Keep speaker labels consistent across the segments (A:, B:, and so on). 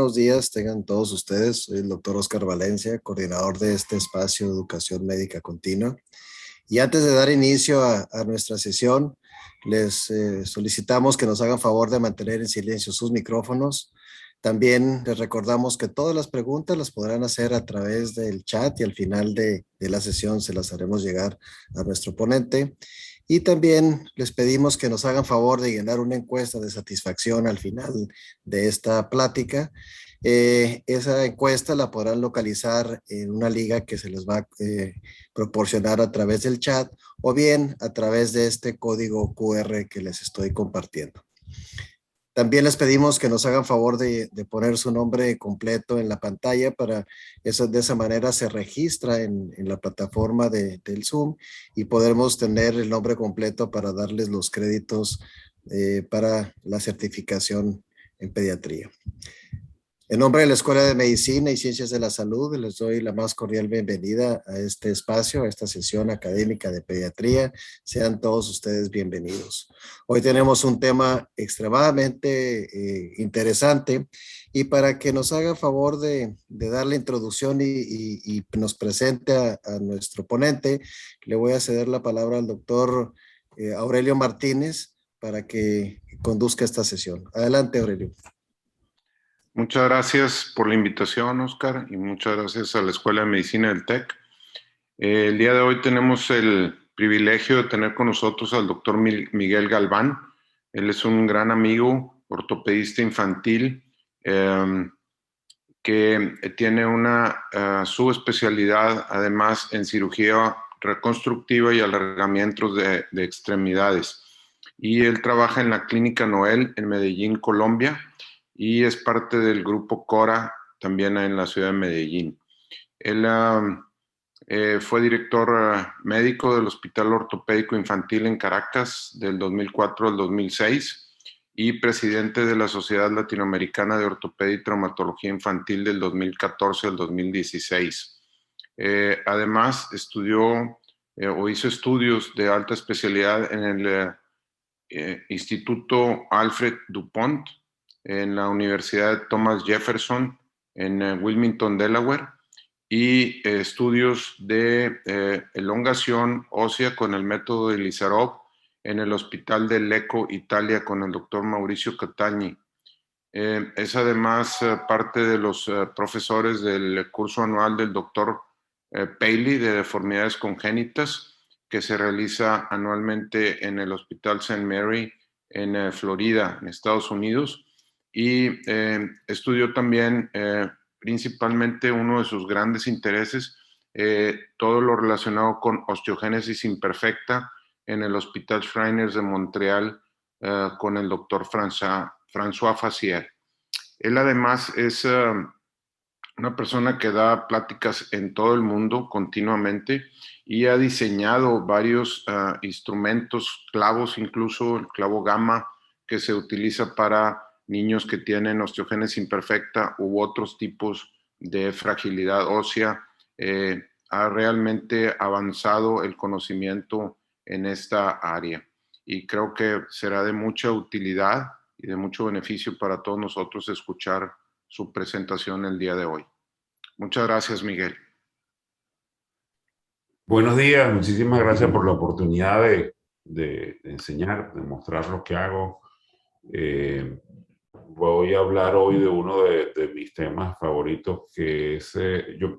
A: buenos días tengan todos ustedes. Soy el doctor Oscar Valencia, coordinador de este espacio de educación médica continua. Y antes de dar inicio a nuestra sesión, les solicitamos que nos hagan favor de mantener en silencio sus micrófonos. También les recordamos que todas las preguntas las podrán hacer a través del chat y al final de la sesión se las haremos llegar a nuestro ponente. Y también les pedimos que nos hagan favor de llenar una encuesta de satisfacción al final de esta plática. Esa encuesta la podrán localizar en una liga que se les va a proporcionar a través del chat o bien a través de este código QR que les estoy compartiendo. También les pedimos que nos hagan favor de poner su nombre completo en la pantalla para eso, de esa manera se registra en la plataforma del Zoom y podremos tener el nombre completo para darles los créditos para la certificación en pediatría. En nombre de la Escuela de Medicina y Ciencias de la Salud, les doy la más cordial bienvenida a este espacio, a esta sesión académica de pediatría. Sean todos ustedes bienvenidos. Hoy tenemos un tema extremadamente interesante y para que nos haga favor de dar la introducción y nos presente a nuestro ponente, le voy a ceder la palabra al doctor Aurelio Martínez para que conduzca esta sesión. Adelante, Aurelio.
B: Muchas gracias por la invitación, Oscar, y muchas gracias a la Escuela de Medicina del TEC. El día de hoy tenemos el privilegio de tener con nosotros al doctor Miguel Galván. Él es un gran amigo, ortopedista infantil, que tiene una subespecialidad, además, en cirugía reconstructiva y alargamientos de extremidades. Y él trabaja en la Clínica Noel en Medellín, Colombia, y es parte del grupo CORA también en la ciudad de Medellín. Él fue director médico del Hospital Ortopédico Infantil en Caracas del 2004 al 2006 y presidente de la Sociedad Latinoamericana de Ortopedia y Traumatología Infantil del 2014 al 2016. Además, estudió o hizo estudios de alta especialidad en el Instituto Alfred Dupont, en la Universidad de Thomas Jefferson en Wilmington, Delaware, y estudios de elongación ósea con el método de Lizarov en el Hospital de Lecco, Italia, con el doctor Mauricio Catagni. Es además parte de los profesores del curso anual del doctor Paley de deformidades congénitas, que se realiza anualmente en el Hospital St. Mary en Florida, en Estados Unidos. Y estudió también principalmente uno de sus grandes intereses, todo lo relacionado con osteogénesis imperfecta en el Hospital Shriners de Montreal con el doctor François Fassier. Él además es una persona que da pláticas en todo el mundo continuamente y ha diseñado varios instrumentos, clavos, incluso el clavo gamma que se utiliza para niños que tienen osteogénesis imperfecta u otros tipos de fragilidad ósea. Ha realmente avanzado el conocimiento en esta área y creo que será de mucha utilidad y de mucho beneficio para todos nosotros escuchar su presentación el día de hoy. Muchas gracias, Miguel.
C: Buenos días, muchísimas gracias por la oportunidad de enseñar, de mostrar lo que hago. Voy a hablar hoy de uno de mis temas favoritos, que es,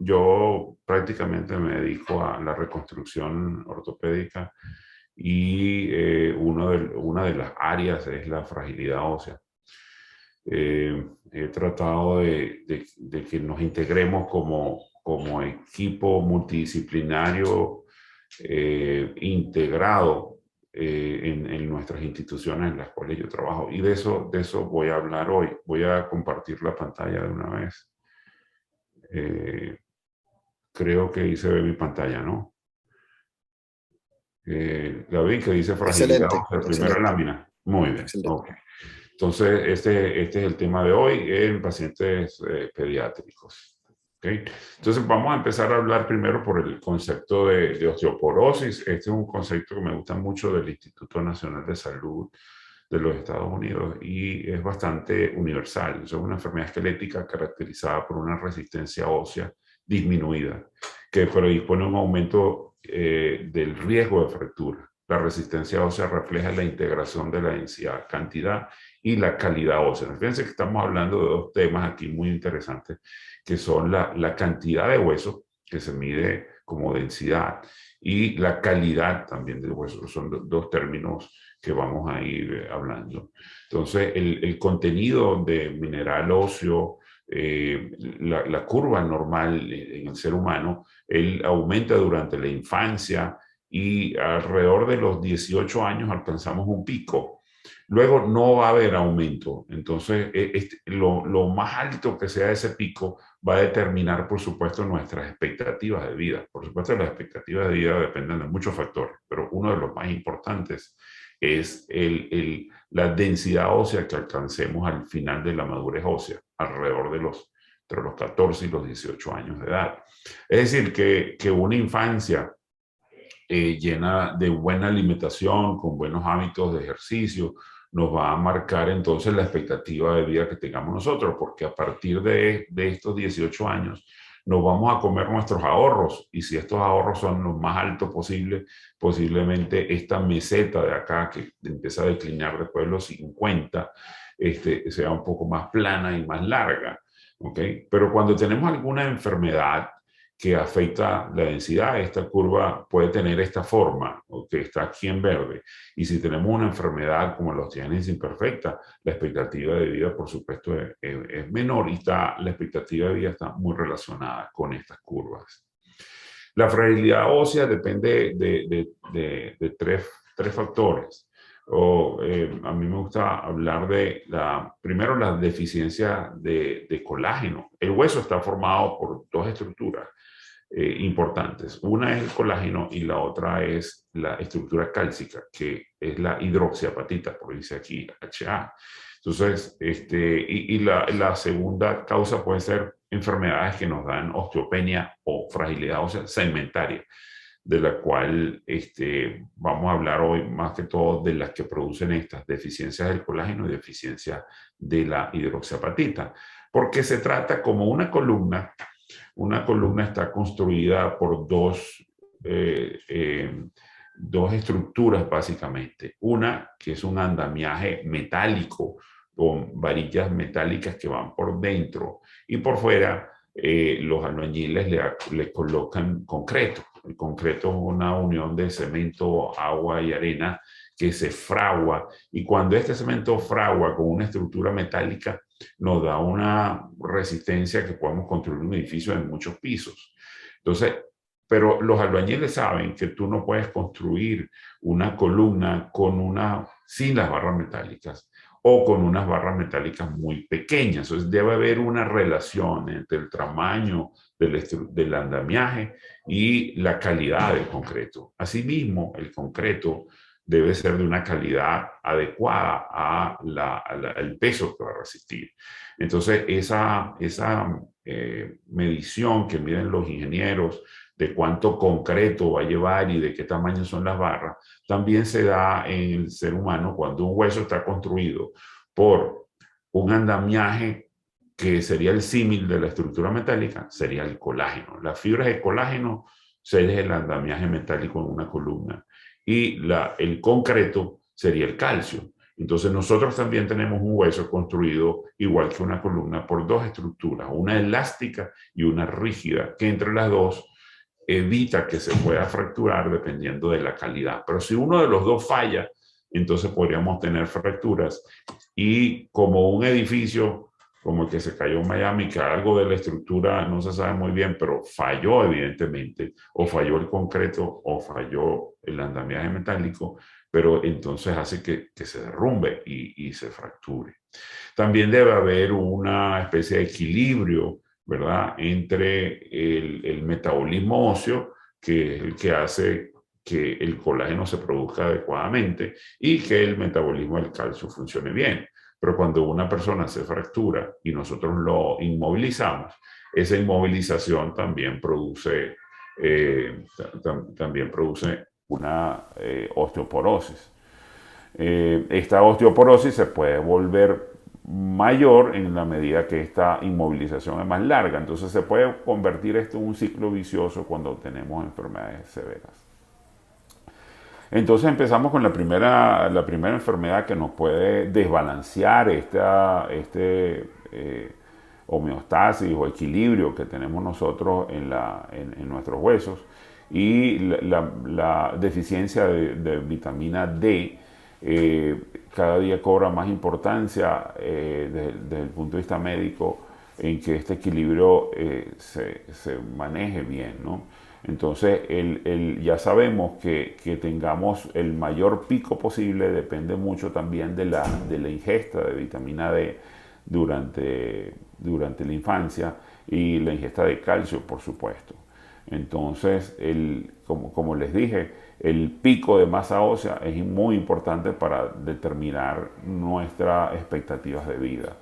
C: yo prácticamente me dedico a la reconstrucción ortopédica y una de las áreas es la fragilidad ósea. He tratado de que nos integremos como equipo multidisciplinario integrado en nuestras instituciones en las cuales yo trabajo. Y de eso voy a hablar hoy. Voy a compartir la pantalla de una vez. Creo que ahí se ve mi pantalla, ¿no? La vi que dice fragilidad ósea, primera lámina. Muy bien. Okay. Entonces, este es el tema de hoy en pacientes pediátricos. ¿Okay? Entonces, vamos a empezar a hablar primero por el concepto de osteoporosis. Este es un concepto que me gusta mucho del Instituto Nacional de Salud de los Estados Unidos y es bastante universal. Es una enfermedad esquelética caracterizada por una resistencia ósea disminuida, que predispone un aumento del riesgo de fractura. La resistencia ósea refleja la integración de la densidad, cantidad y la calidad ósea. Fíjense que estamos hablando de dos temas aquí muy interesantes, que son la cantidad de hueso, que se mide como densidad, y la calidad también del hueso. Son dos términos que vamos a ir hablando. Entonces, el contenido de mineral óseo, la curva normal en el ser humano, él aumenta durante la infancia y alrededor de los 18 años alcanzamos un pico. Luego no va a haber aumento. Entonces, lo más alto que sea ese pico va a determinar, por supuesto, nuestras expectativas de vida. Por supuesto, las expectativas de vida dependen de muchos factores, pero uno de los más importantes es la densidad ósea que alcancemos al final de la madurez ósea, alrededor de entre los 14 y los 18 años de edad. Es decir, que una infancia llena de buena alimentación, con buenos hábitos de ejercicio, nos va a marcar entonces la expectativa de vida que tengamos nosotros, porque a partir de estos 18 años nos vamos a comer nuestros ahorros, y si estos ahorros son los más altos posibles, posiblemente esta meseta de acá que empieza a declinar después de los 50, sea un poco más plana y más larga, ¿ok? Pero cuando tenemos alguna enfermedad que afecta la densidad, esta curva puede tener esta forma, que está aquí en verde. Y si tenemos una enfermedad como la osteogénesis imperfecta, la expectativa de vida, por supuesto, es menor, y la expectativa de vida está muy relacionada con estas curvas. La fragilidad ósea depende de tres factores. A mí me gusta hablar primero, la deficiencia de colágeno. El hueso está formado por dos estructuras importantes. Una es el colágeno y la otra es la estructura cálcica, que es la hidroxiapatita, por dice aquí HA. Entonces, la segunda causa puede ser enfermedades que nos dan osteopenia o fragilidad ósea segmentaria, de la cual vamos a hablar hoy más que todo de las que producen estas deficiencias del colágeno y deficiencia de la hidroxiapatita, porque se trata como una columna. Una columna está construida por dos estructuras básicamente. Una que es un andamiaje metálico con varillas metálicas que van por dentro, y por fuera los albañiles le colocan concreto. El concreto es una unión de cemento, agua y arena que se fragua, y cuando este cemento fragua con una estructura metálica, nos da una resistencia que podemos construir un edificio de muchos pisos. Entonces, pero los albañiles saben que tú no puedes construir una columna sin las barras metálicas, o con unas barras metálicas muy pequeñas. Entonces debe haber una relación entre el tamaño del andamiaje y la calidad del concreto. Asimismo, el concreto debe ser de una calidad adecuada al peso que va a resistir. Entonces, esa medición que miden los ingenieros de cuánto concreto va a llevar y de qué tamaño son las barras, también se da en el ser humano cuando un hueso está construido por un andamiaje que sería el símil de la estructura metálica, sería el colágeno. Las fibras de colágeno sería el andamiaje metálico en una columna, y el concreto sería el calcio. Entonces nosotros también tenemos un hueso construido igual que una columna por dos estructuras, una elástica y una rígida, que entre las dos evita que se pueda fracturar dependiendo de la calidad. Pero si uno de los dos falla, entonces podríamos tener fracturas, y como un edificio como el que se cayó en Miami, que algo de la estructura no se sabe muy bien, pero falló evidentemente, o falló el concreto o falló el andamiaje metálico, pero entonces hace que se derrumbe y se fracture. También debe haber una especie de equilibrio, ¿verdad?, entre el metabolismo óseo, que es el que hace que el colágeno se produzca adecuadamente y que el metabolismo del calcio funcione bien. Pero cuando una persona se fractura y nosotros lo inmovilizamos, esa inmovilización también produce una osteoporosis. Esta osteoporosis se puede volver mayor en la medida que esta inmovilización es más larga. Entonces se puede convertir esto en un ciclo vicioso cuando tenemos enfermedades severas. Entonces empezamos con la primera enfermedad que nos puede desbalancear homeostasis o equilibrio que tenemos nosotros en nuestros huesos, y la deficiencia de vitamina D cada día cobra más importancia desde el punto de vista médico, en que este equilibrio se maneje bien, ¿no? Entonces, ya sabemos que tengamos el mayor pico posible depende mucho también de la ingesta de vitamina D durante la infancia, y la ingesta de calcio, por supuesto. Entonces, como les dije, el pico de masa ósea es muy importante para determinar nuestras expectativas de vida.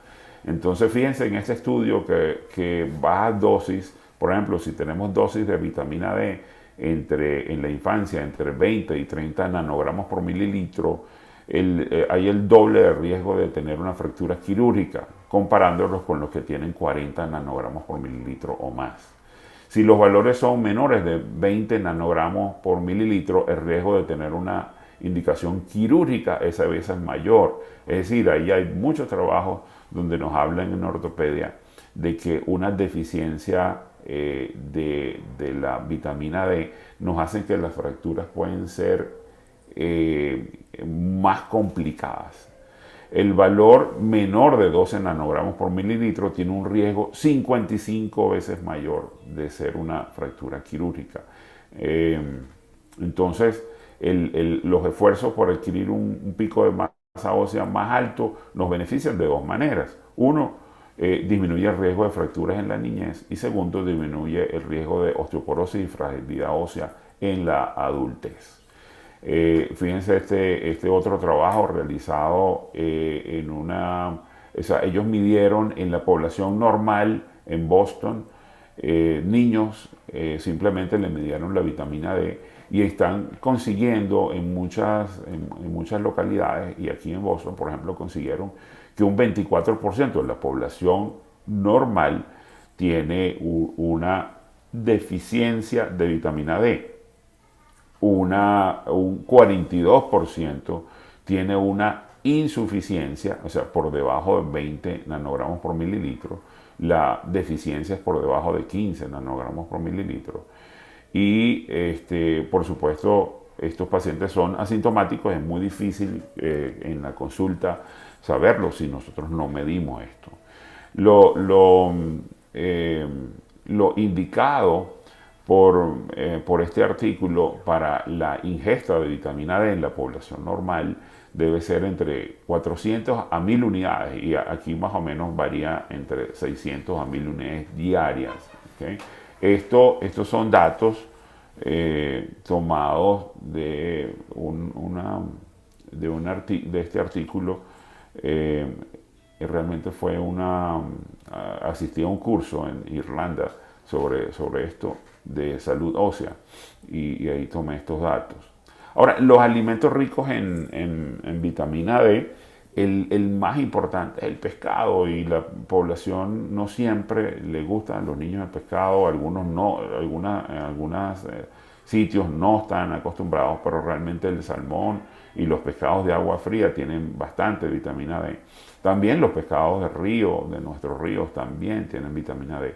C: Entonces, fíjense en este estudio que bajas dosis, por ejemplo, si tenemos dosis de vitamina D en la infancia entre 20 y 30 nanogramos por mililitro, hay el doble de riesgo de tener una fractura quirúrgica, comparándolos con los que tienen 40 nanogramos por mililitro o más. Si los valores son menores de 20 nanogramos por mililitro, el riesgo de tener una indicación quirúrgica esa vez es mayor. Es decir, ahí hay muchos trabajos donde nos hablan en ortopedia de que una deficiencia de la vitamina D nos hacen que las fracturas pueden ser más complicadas. El valor menor de 12 nanogramos por mililitro tiene un riesgo 55 veces mayor de ser una fractura quirúrgica. Entonces, los esfuerzos por adquirir un pico de masa ósea más alto nos benefician de dos maneras. Uno, disminuye el riesgo de fracturas en la niñez, y segundo, disminuye el riesgo de osteoporosis y fragilidad ósea en la adultez. Fíjense este otro trabajo realizado ellos midieron en la población normal en Boston, niños, simplemente le midieron la vitamina D, y están consiguiendo en muchas localidades, y aquí en Boston, por ejemplo, consiguieron que un 24% de la población normal tiene una deficiencia de vitamina D. Un 42% tiene una insuficiencia, o sea, por debajo de 20 nanogramos por mililitro. La deficiencia es por debajo de 15 nanogramos por mililitro. Y por supuesto, estos pacientes son asintomáticos. Es muy difícil en la consulta saberlo si nosotros no medimos esto. Lo indicado por este artículo para la ingesta de vitamina D en la población normal debe ser entre 400 a 1000 unidades, y aquí más o menos varía entre 600 a 1000 unidades diarias. ¿Okay? Estos son datos tomados de este artículo. Realmente asistí a un curso en Irlanda sobre esto de salud ósea, y ahí tomé estos datos. Ahora, los alimentos ricos en vitamina D, el más importante es el pescado, y la población no siempre le gusta a los niños el pescado, algunos no, en algunos sitios no están acostumbrados, pero realmente el salmón y los pescados de agua fría tienen bastante vitamina D. También los pescados de río, de nuestros ríos, también tienen vitamina D.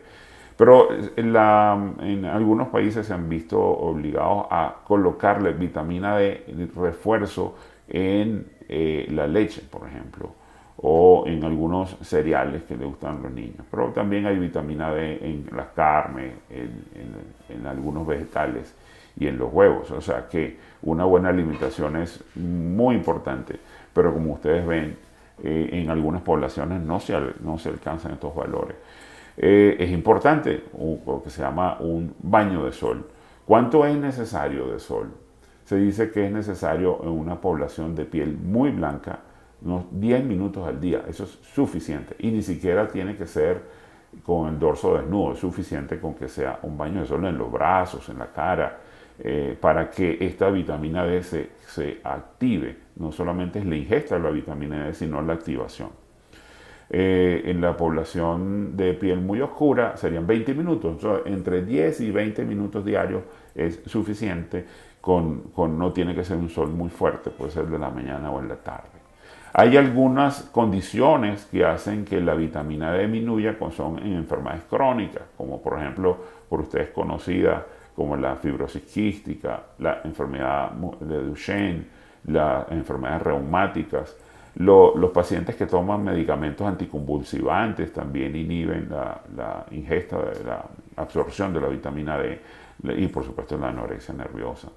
C: Pero en algunos países se han visto obligados a colocarle vitamina D de refuerzo en la leche, por ejemplo, o en algunos cereales que le gustan a los niños. Pero también hay vitamina D en las carnes, en algunos vegetales y en los huevos. O sea que una buena alimentación es muy importante, pero como ustedes ven, en algunas poblaciones no se alcanzan estos valores. Es importante lo que se llama un baño de sol. ¿Cuánto es necesario de sol? Se dice que es necesario en una población de piel muy blanca unos 10 minutos al día. Eso es suficiente, y ni siquiera tiene que ser con el dorso desnudo. Es suficiente con que sea un baño de sol en los brazos, en la cara, para que esta vitamina D se active. No solamente es la ingesta de la vitamina D, sino la activación. En la población de piel muy oscura serían 20 minutos. O sea, entre 10 y 20 minutos diarios es suficiente, no tiene que ser un sol muy fuerte, puede ser de la mañana o en la tarde. Hay algunas condiciones que hacen que la vitamina D disminuya, son en enfermedades crónicas, como por ejemplo, por ustedes conocida como la fibrosis quística, la enfermedad de Duchenne, las enfermedades reumáticas. Los pacientes que toman medicamentos anticonvulsivantes también inhiben la ingesta, la absorción de la vitamina D y por supuesto la anorexia nerviosa.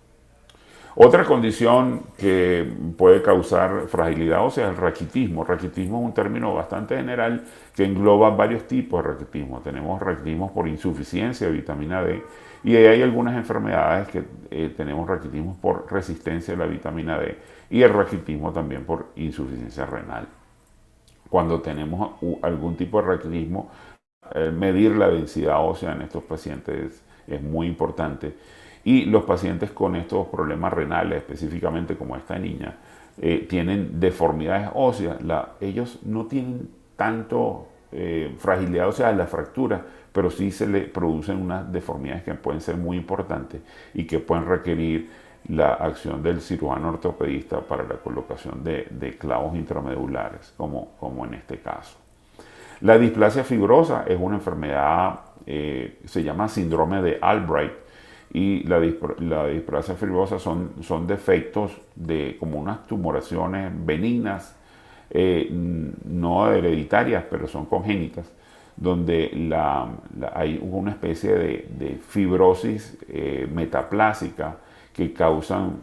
C: Otra condición que puede causar fragilidad ósea es el raquitismo. El raquitismo es un término bastante general que engloba varios tipos de raquitismo. Tenemos raquitismo por insuficiencia de vitamina D y hay algunas enfermedades que tenemos raquitismo por resistencia a la vitamina D y el raquitismo también por insuficiencia renal. Cuando tenemos algún tipo de raquitismo, medir la densidad ósea en estos pacientes es muy importante. Y los pacientes con estos problemas renales, específicamente como esta niña, tienen deformidades óseas. Ellos no tienen tanto fragilidad ósea de la fractura, pero sí se le producen unas deformidades que pueden ser muy importantes y que pueden requerir la acción del cirujano ortopedista para la colocación de clavos intramedulares, como en este caso. La displasia fibrosa es una enfermedad, se llama síndrome de Albright, y la displasia fibrosa son defectos como unas tumoraciones benignas, no hereditarias, pero son congénitas, donde hay una especie de fibrosis metaplásica que causan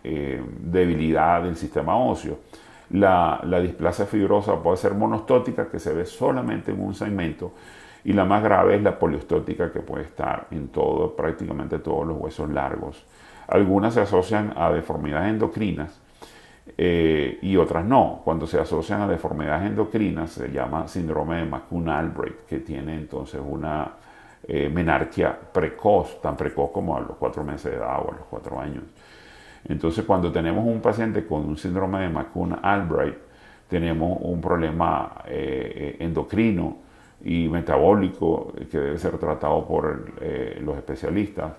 C: debilidad del sistema óseo. La displasia fibrosa puede ser monostótica, que se ve solamente en un segmento, y la más grave es la poliostótica, que puede estar en prácticamente todos los huesos largos. Algunas se asocian a deformidades endocrinas y otras no. Cuando se asocian a deformidades endocrinas se llama síndrome de McCune-Albright, que tiene entonces una menarquia precoz, tan precoz como a los 4 meses de edad o a los 4 años. Entonces, cuando tenemos un paciente con un síndrome de McCune-Albright, tenemos un problema endocrino y metabólico que debe ser tratado por los especialistas.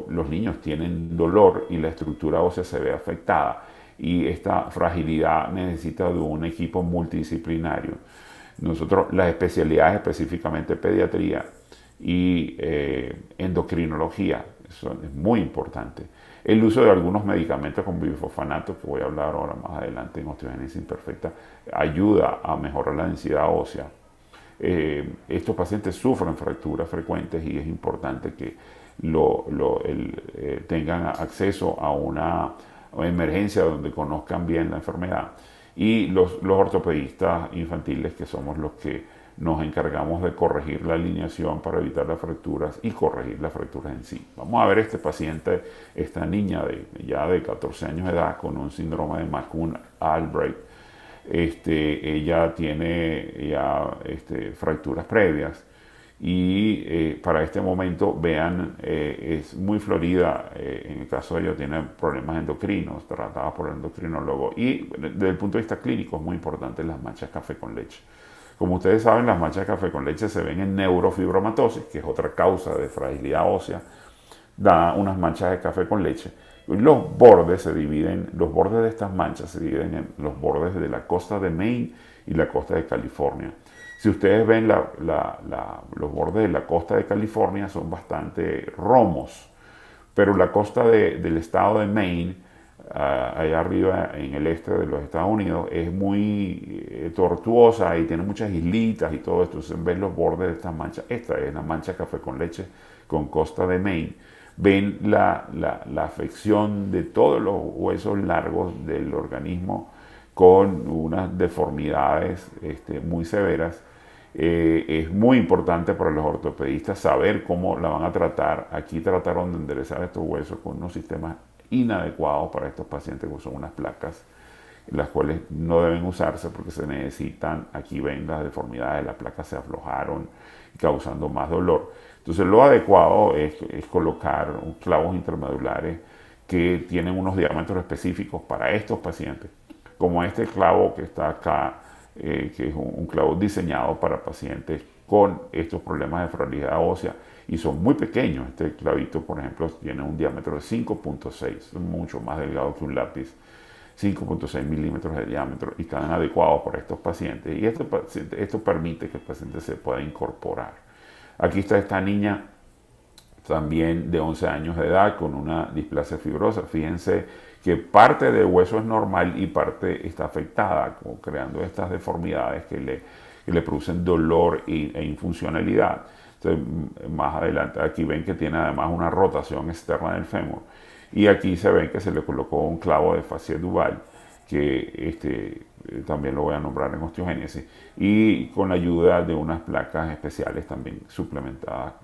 C: Los niños tienen dolor y la estructura ósea se ve afectada, y esta fragilidad necesita de un equipo multidisciplinario. Nosotros, las especialidades, específicamente pediatría y endocrinología, eso es muy importante. El uso de algunos medicamentos con bifosfanato, que voy a hablar ahora más adelante en osteogénesis imperfecta, ayuda a mejorar la densidad ósea. Estos pacientes sufren fracturas frecuentes y es importante que tengan acceso a una emergencia donde conozcan bien la enfermedad. Y los ortopedistas infantiles, que somos los que nos encargamos de corregir la alineación para evitar las fracturas y corregir las fracturas en sí. Vamos a ver este paciente, esta niña ya de 14 años de edad con un síndrome de McCune-Albright. Ella tiene ya fracturas previas y para este momento, vean, es muy florida. En el caso de ella tiene problemas endocrinos, tratada por el endocrinólogo, y desde el punto de vista clínico es muy importante las manchas café con leche. Como ustedes saben, las manchas de café con leche se ven en neurofibromatosis, que es otra causa de fragilidad ósea. Da unas manchas de café con leche. Los bordes de estas manchas se dividen en los bordes de la costa de Maine y la costa de California. Si ustedes ven los bordes de la costa de California son bastante romos, pero la costa del estado de Maine, allá arriba en el este de los Estados Unidos, es muy tortuosa y tiene muchas islitas y todo esto. Entonces ven los bordes de estas manchas. Esta es la mancha café con leche con costa de Maine. Ven la afección de todos los huesos largos del organismo con unas deformidades muy severas. Es muy importante para los ortopedistas saber cómo la van a tratar. Aquí trataron de enderezar estos huesos con unos sistemas inadecuados para estos pacientes, que son unas placas, las cuales no deben usarse porque se necesitan. Aquí ven las deformidades, las placas se aflojaron, causando más dolor. Entonces lo adecuado es colocar clavos intermedulares que tienen unos diámetros específicos para estos pacientes, como este clavo que está acá, que es un clavo diseñado para pacientes con estos problemas de fragilidad ósea y son muy pequeños. Este clavito, por ejemplo, tiene un diámetro de 5.6, mucho más delgado que un lápiz, 5.6 milímetros de diámetro, y están adecuados para estos pacientes. Y esto permite que el paciente se pueda incorporar. Aquí está esta niña también de 11 años de edad con una displasia fibrosa. Fíjense que parte del hueso es normal y parte está afectada, como creando estas deformidades que le producen dolor e infuncionalidad. Entonces, más adelante aquí ven que tiene además una rotación externa del fémur. Y aquí se ven que se le colocó un clavo de fascia duval, que también lo voy a nombrar en osteogénesis, y con la ayuda de unas placas especiales también suplementadas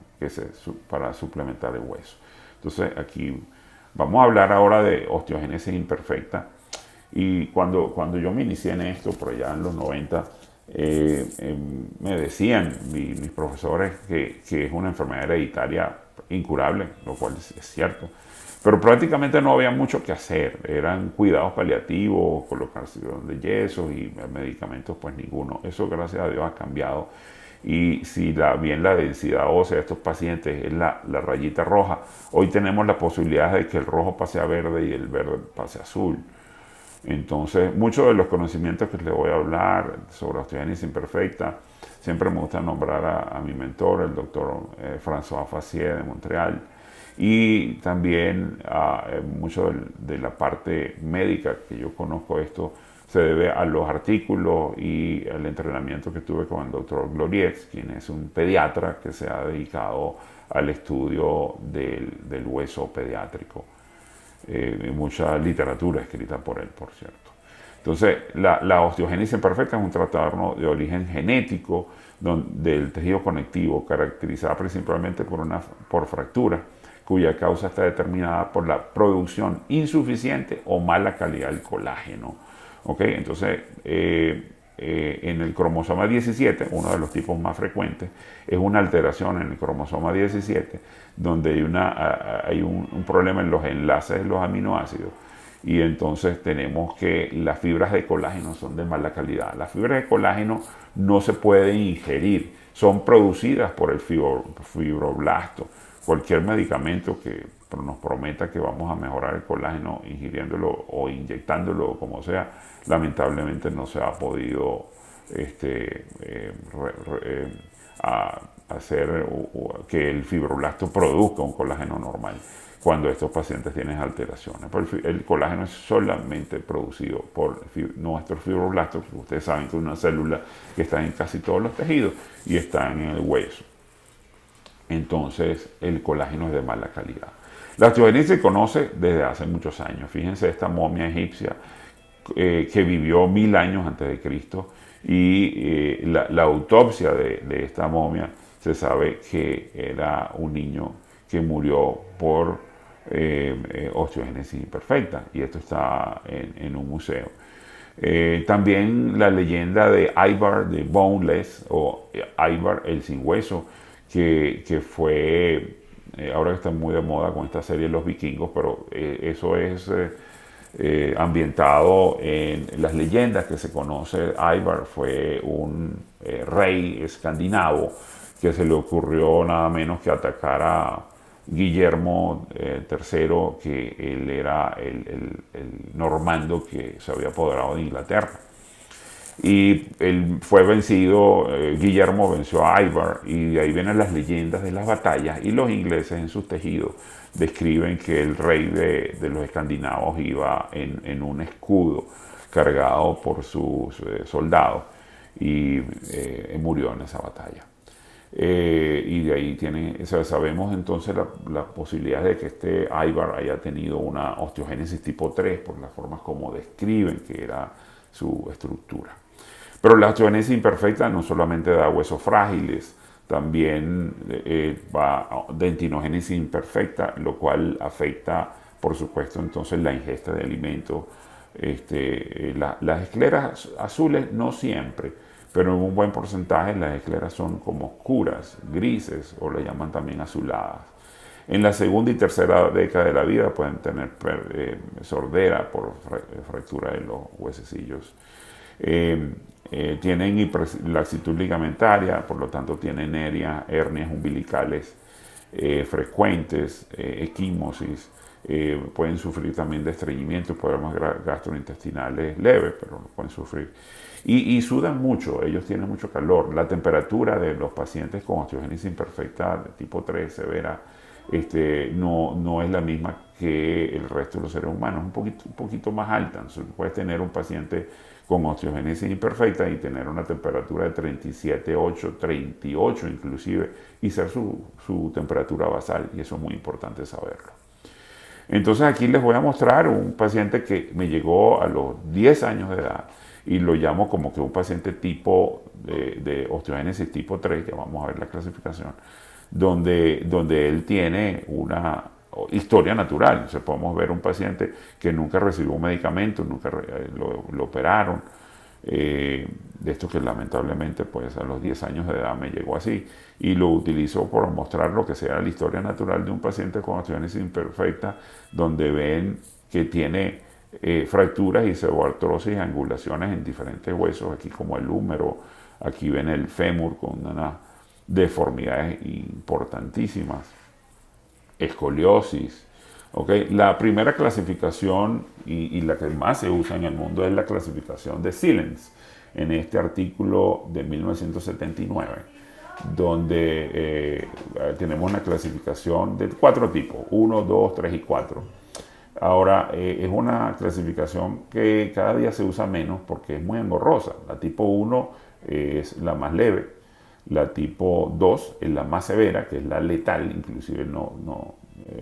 C: para suplementar el hueso. Entonces aquí vamos a hablar ahora de osteogénesis imperfecta. Y cuando yo me inicié en esto, por allá en los 90, me decían mis profesores que es una enfermedad hereditaria incurable, lo cual es cierto. Pero prácticamente no había mucho que hacer. Eran cuidados paliativos, colocarse de yesos y medicamentos, pues ninguno. Eso, gracias a Dios, ha cambiado. Y si bien la densidad ósea de estos pacientes es la rayita roja, hoy tenemos la posibilidad de que el rojo pase a verde y el verde pase a azul. Entonces, muchos de los conocimientos que les voy a hablar sobre osteogénesis imperfecta, siempre me gusta nombrar a mi mentor, el doctor François Fassier de Montreal, y también mucho de la parte médica que yo conozco esto se debe a los artículos y al entrenamiento que tuve con el doctor Gloriex, quien es un pediatra que se ha dedicado al estudio del hueso pediátrico. Mucha literatura escrita por él, por cierto. Entonces, la osteogénesis imperfecta es un trastorno de origen genético del tejido conectivo, caracterizada principalmente por fractura, cuya causa está determinada por la producción insuficiente o mala calidad del colágeno. ¿Okay? Entonces, en el cromosoma 17, uno de los tipos más frecuentes, es una alteración en el cromosoma 17, donde hay un problema en los enlaces de los aminoácidos, y entonces tenemos que las fibras de colágeno son de mala calidad. Las fibras de colágeno no se pueden ingerir, son producidas por el fibroblasto. Cualquier medicamento que nos prometa que vamos a mejorar el colágeno ingiriéndolo o inyectándolo, como sea, lamentablemente no se ha podido hacer que el fibroblasto produzca un colágeno normal cuando estos pacientes tienen alteraciones. Pero el colágeno es solamente producido por nuestros fibroblastos, que ustedes saben que es una célula que está en casi todos los tejidos y está en el hueso. Entonces, el colágeno es de mala calidad. La osteogénesis se conoce desde hace muchos años. Fíjense esta momia egipcia que vivió 1000 años antes de Cristo, y la autopsia de esta momia se sabe que era un niño que murió por osteogénesis imperfecta, y esto está en un museo. También la leyenda de Ivar the Boneless, o Ivar el sin hueso, que fue, ahora que está muy de moda con esta serie Los Vikingos, pero eso es ambientado en las leyendas que se conoce. Ivar fue un rey escandinavo que se le ocurrió nada menos que atacar a Guillermo III, que él era el normando que se había apoderado de Inglaterra. Y él fue vencido, Guillermo venció a Ivar, y de ahí vienen las leyendas de las batallas, y los ingleses en sus tejidos describen que el rey de los escandinavos iba en un escudo cargado por sus soldados, y murió en esa batalla. Y de ahí sabemos entonces la posibilidad de que este Ivar haya tenido una osteogénesis tipo 3 por las formas como describen que era su estructura. Pero la osteogénesis imperfecta no solamente da huesos frágiles, también va dentinogénesis imperfecta, lo cual afecta, por supuesto, entonces la ingesta de alimentos. Las escleras azules no siempre, pero en un buen porcentaje las escleras son como oscuras, grises o le llaman también azuladas. En la segunda y tercera década de la vida pueden tener sordera por fractura de los huesecillos. Tienen laxitud ligamentaria, por lo tanto tienen hernias umbilicales frecuentes, equimosis, pueden sufrir también de estreñimiento, problemas gastrointestinales leves, pero lo pueden sufrir. Y sudan mucho, ellos tienen mucho calor. La temperatura de los pacientes con osteogénesis imperfecta de tipo 3 severa no es la misma que el resto de los seres humanos, un poquito más alta. Entonces, puedes tener un paciente con osteogénesis imperfecta y tener una temperatura de 37,8, 38 inclusive, y ser su temperatura basal, y eso es muy importante saberlo. Entonces aquí les voy a mostrar un paciente que me llegó a los 10 años de edad, y lo llamo como que un paciente tipo de osteogénesis tipo 3, ya vamos a ver la clasificación, donde él tiene una historia natural. Entonces podemos ver un paciente que nunca recibió un medicamento, nunca lo operaron, de esto que lamentablemente pues a los 10 años de edad me llegó así, y lo utilizo por mostrar lo que sea la historia natural de un paciente con osteogénesis imperfecta, donde ven que tiene fracturas y pseudoartrosis y angulaciones en diferentes huesos, aquí como el húmero, aquí ven el fémur con unas deformidades importantísimas, escoliosis. ¿Okay? La primera clasificación y la que más se usa en el mundo es la clasificación de Sillens, en este artículo de 1979, donde tenemos una clasificación de 4 tipos, 1, 2, 3 y 4. Ahora, es una clasificación que cada día se usa menos porque es muy engorrosa. La tipo 1 es la más leve, la tipo 2 es la más severa, que es la letal, inclusive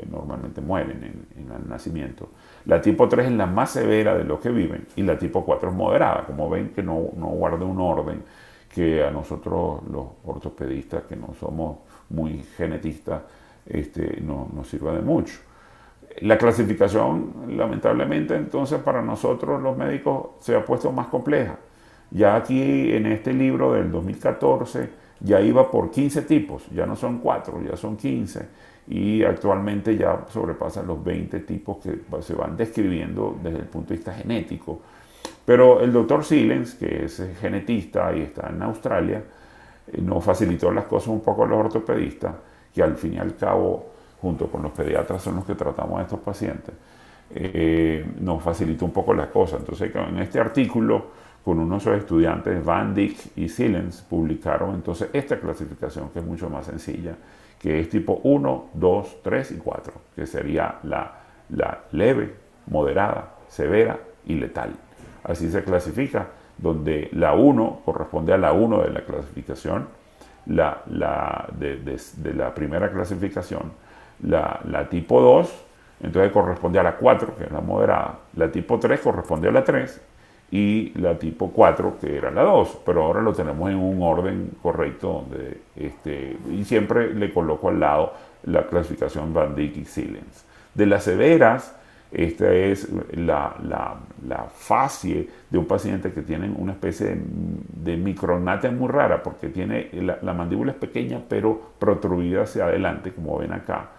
C: normalmente mueren en el nacimiento. La tipo 3 es la más severa de los que viven, y la tipo 4 es moderada. Como ven, que no guarda un orden que a nosotros los ortopedistas, que no somos muy genetistas, nos sirva de mucho. La clasificación, lamentablemente, entonces para nosotros los médicos se ha puesto más compleja. Ya aquí en este libro del 2014 ya iba por 15 tipos, ya no son 4, ya son 15, y actualmente ya sobrepasan los 20 tipos que se van describiendo desde el punto de vista genético. Pero el doctor Sillens, que es genetista y está en Australia, nos facilitó las cosas un poco a los ortopedistas, que al fin y al cabo, junto con los pediatras, son los que tratamos a estos pacientes, nos facilitó un poco las cosas. Entonces, en este artículo, con unos estudiantes, Van Dyck y Sillens, publicaron entonces esta clasificación, que es mucho más sencilla, que es tipo 1, 2, 3 y 4, que sería la leve, moderada, severa y letal. Así se clasifica, donde la 1 corresponde a la 1 de la clasificación, de la primera clasificación. La tipo 2, entonces corresponde a la 4, que es la moderada. La tipo 3 corresponde a la 3, y la tipo 4, que era la 2, pero ahora lo tenemos en un orden correcto, donde y siempre le coloco al lado la clasificación Van Dyck y Sillens. De las severas, esta es la facie de un paciente que tiene una especie de micrognatia muy rara, porque tiene la mandíbula es pequeña pero protruida hacia adelante, como ven acá.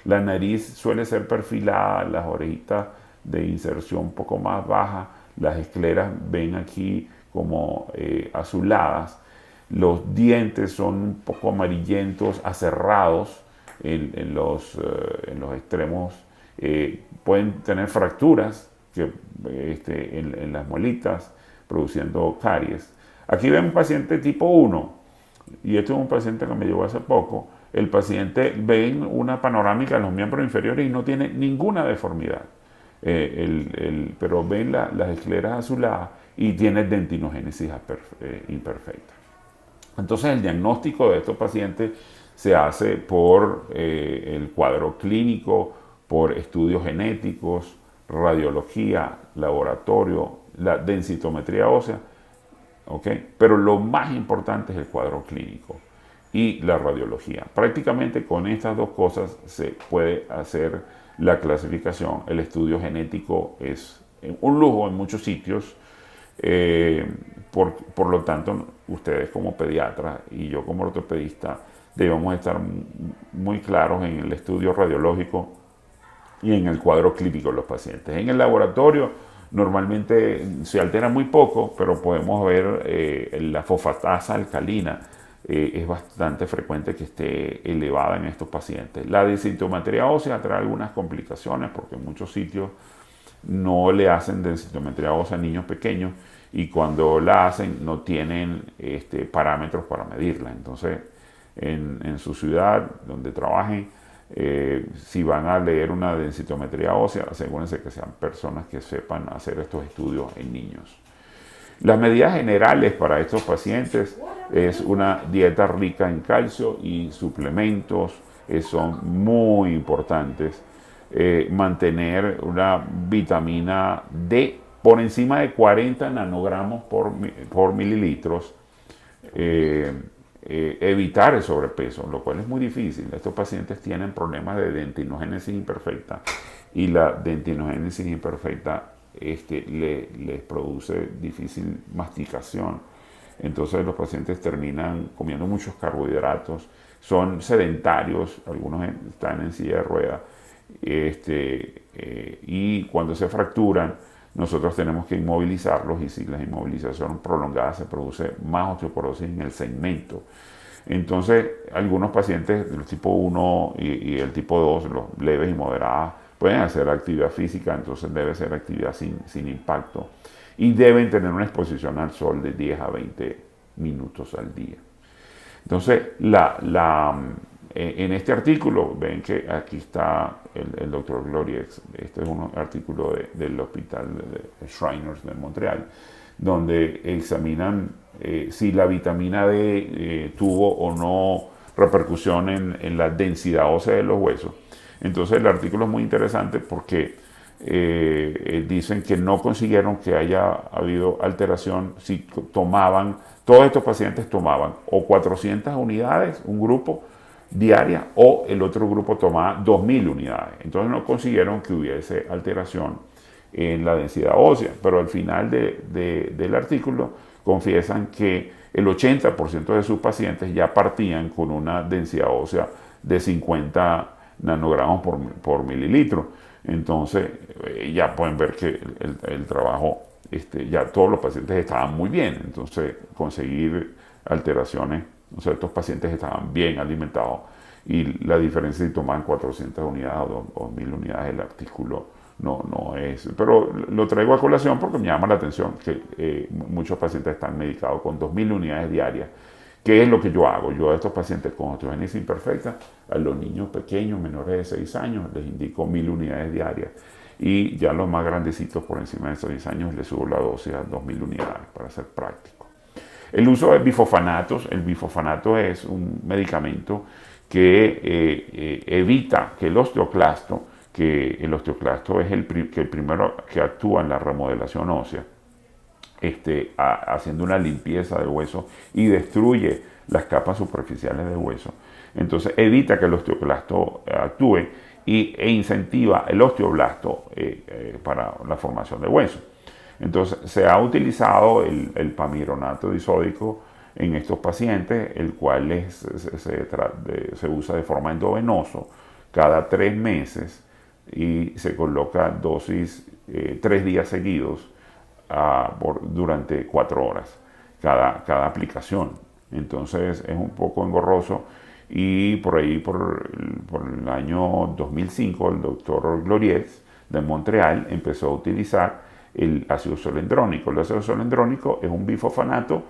C: La nariz suele ser perfilada, las orejitas de inserción un poco más baja, las escleras ven aquí como azuladas, los dientes son un poco amarillentos, aserrados en los extremos, pueden tener fracturas en las muelitas, produciendo caries. Aquí ven un paciente tipo 1, y este es un paciente que me llegó hace poco. El paciente ve una panorámica en los miembros inferiores y no tiene ninguna deformidad. Pero ven las escleras azuladas y tiene dentinogénesis imperfecta. Entonces el diagnóstico de estos pacientes se hace por el cuadro clínico, por estudios genéticos, radiología, laboratorio, la densitometría ósea, ¿okay? Pero lo más importante es el cuadro clínico y la radiología. Prácticamente con estas dos cosas se puede hacer la clasificación. El estudio genético es un lujo en muchos sitios, Por lo tanto, ustedes como pediatras y yo como ortopedista debemos estar muy claros en el estudio radiológico y en el cuadro clínico de los pacientes. En el laboratorio normalmente se altera muy poco, pero podemos ver la fosfatasa alcalina. Es bastante frecuente que esté elevada en estos pacientes. La densitometría ósea trae algunas complicaciones porque en muchos sitios no le hacen densitometría ósea a niños pequeños y cuando la hacen no tienen parámetros para medirla. Entonces, en su ciudad donde trabajen, si van a leer una densitometría ósea, asegúrense que sean personas que sepan hacer estos estudios en niños. Las medidas generales para estos pacientes es una dieta rica en calcio y suplementos, son muy importantes. Mantener una vitamina D por encima de 40 nanogramos por mililitros. Evitar el sobrepeso, lo cual es muy difícil. Estos pacientes tienen problemas de dentinogénesis imperfecta y la dentinogénesis imperfecta les produce difícil masticación. Entonces los pacientes terminan comiendo muchos carbohidratos, son sedentarios, algunos están en silla de ruedas, y cuando se fracturan, nosotros tenemos que inmovilizarlos y si la inmovilización prolongada se produce más osteoporosis en el segmento. Entonces, algunos pacientes del tipo 1 y el tipo 2, los leves y moderadas, pueden hacer actividad física, entonces debe ser actividad sin impacto y deben tener una exposición al sol de 10 a 20 minutos al día. Entonces, en este artículo, ven que aquí está el doctor Gloriex, este es un artículo del hospital de Shriners de Montreal, donde examinan si la vitamina D tuvo o no repercusión en la densidad ósea de los huesos. Entonces el artículo es muy interesante porque dicen que no consiguieron que haya habido alteración si tomaban, todos estos pacientes tomaban o 400 unidades, un grupo diaria, o el otro grupo tomaba 2000 unidades. Entonces no consiguieron que hubiese alteración en la densidad ósea, pero al final del artículo confiesan que el 80% de sus pacientes ya partían con una densidad ósea de 50 nanogramos por mililitro. Entonces ya pueden ver que el trabajo, ya todos los pacientes estaban muy bien. Entonces conseguir alteraciones, o sea, estos pacientes estaban bien alimentados y la diferencia si tomaban 400 unidades o 1000 unidades del artículo no es. Pero lo traigo a colación porque me llama la atención que muchos pacientes están medicados con 2000 unidades diarias. ¿Qué es lo que yo hago? Yo a estos pacientes con osteogénesis imperfecta, a los niños pequeños, menores de 6 años, les indico 1000 unidades diarias. Y ya a los más grandecitos, por encima de 6 años, les subo la dosis a 2000 unidades, para ser práctico. El uso de bifosfanatos. El bifosfanato es un medicamento que evita que el osteoclasto, que el osteoclasto es el primero que actúa en la remodelación ósea, haciendo una limpieza del hueso y destruye las capas superficiales del hueso. Entonces evita que el osteoclasto actúe e incentiva el osteoblasto para la formación de hueso. Entonces se ha utilizado el pamidronato disódico en estos pacientes, el cual se usa de forma endovenoso cada 3 meses y se coloca dosis 3 días seguidos durante 4 horas cada aplicación. Entonces es un poco engorroso y por ahí por el año 2005 el doctor Gloriex de Montreal empezó a utilizar el ácido solendrónico. El ácido solendrónico es un bifosfanato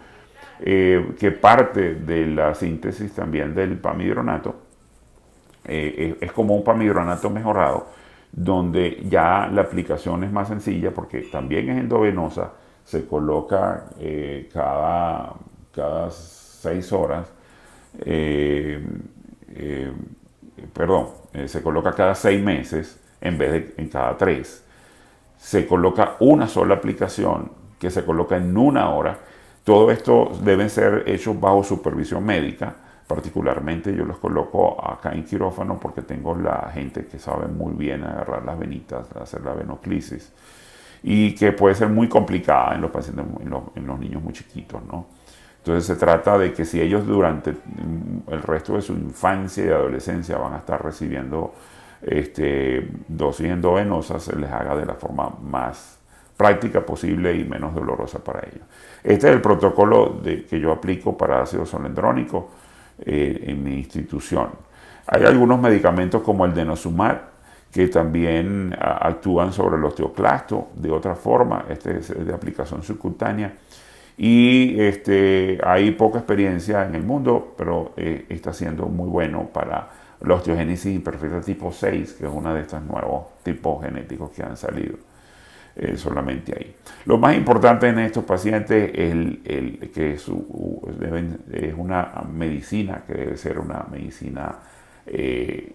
C: que parte de la síntesis también del pamidronato. Es como un pamidronato mejorado, donde ya la aplicación es más sencilla porque también es endovenosa, se coloca cada 6 horas, se coloca cada 6 meses en vez de en cada 3. Se coloca una sola aplicación que se coloca en 1 hora. Todo esto deben ser hechos bajo supervisión médica. Particularmente yo los coloco acá en quirófano porque tengo la gente que sabe muy bien agarrar las venitas, hacer la venoclisis. y que puede ser muy complicada en los pacientes, en los niños muy chiquitos, ¿no? Entonces se trata de que si ellos durante el resto de su infancia y adolescencia van a estar recibiendo dosis endovenosas, se les haga de la forma más práctica posible y menos dolorosa para ellos. Este es el protocolo que yo aplico para ácido solendrónico en mi institución. Hay algunos medicamentos como el denosumab que también actúan sobre el osteoclasto de otra forma. Este es de aplicación subcutánea. Y hay poca experiencia en el mundo, pero está siendo muy bueno para la osteogénesis imperfecta tipo 6, que es uno de estos nuevos tipos genéticos que han salido solamente ahí. Lo más importante en estos pacientes es que es una medicina que debe ser una medicina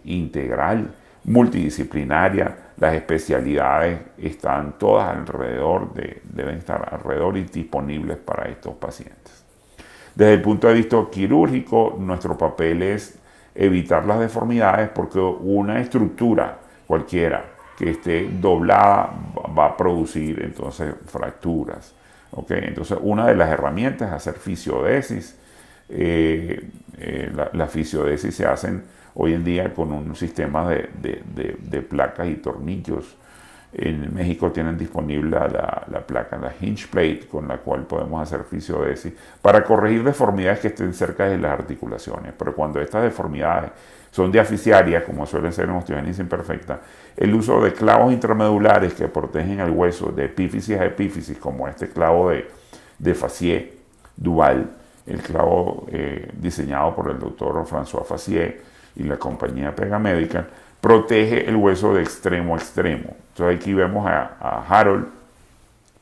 C: integral, multidisciplinaria. Las especialidades están todas deben estar alrededor y disponibles para estos pacientes. Desde el punto de vista quirúrgico, nuestro papel es evitar las deformidades, porque una estructura cualquiera que esté doblada va a producir entonces fracturas. ¿Okay? Entonces, una de las herramientas es hacer fisiodesis. La fisiodesis se hacen hoy en día con un sistema de placas y tornillos. En México tienen disponible la placa, la hinge plate, con la cual podemos hacer fisiodesis para corregir deformidades que estén cerca de las articulaciones. Pero cuando estas deformidades son diaficiarias, como suelen ser en osteogénesis imperfecta, el uso de clavos intramedulares que protegen el hueso de epífisis a epífisis, como este clavo de Fassier Duval, el clavo diseñado por el doctor François Fassier y la compañía Pega Medical, protege el hueso de extremo a extremo. Entonces aquí vemos a Harold,